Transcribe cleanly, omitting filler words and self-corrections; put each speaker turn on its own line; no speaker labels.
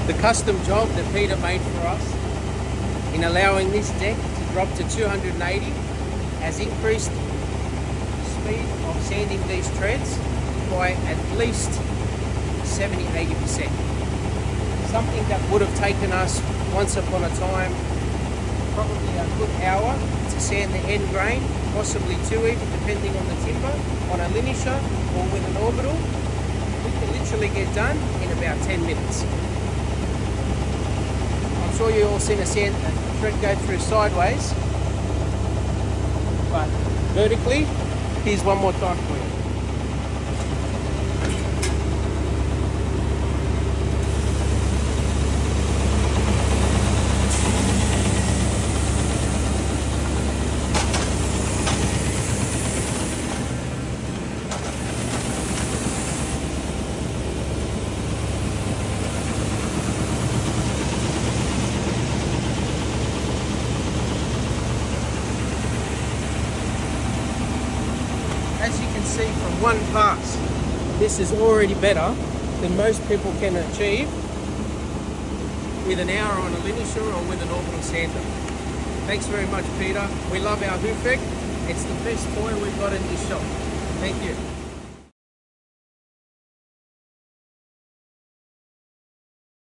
The custom job that Peter made for us in allowing this deck to drop to 280 has increased the speed of sanding these treads by at least 70–80%. Something that would have taken us once upon a time probably a good hour to sand the end grain, possibly 2 even, depending on the timber, on a linisher or with an orbital, we can literally get done in about 10 minutes. I'm sure you all seen a thread go through sideways, but vertically, here's one more time for you. As you can see from one pass, this is already better than most people can achieve with an hour on a linisher or with an orbital sander. Thanks very much, Peter. We love our hoof deck. It's the best toy we've got in this shop. Thank you.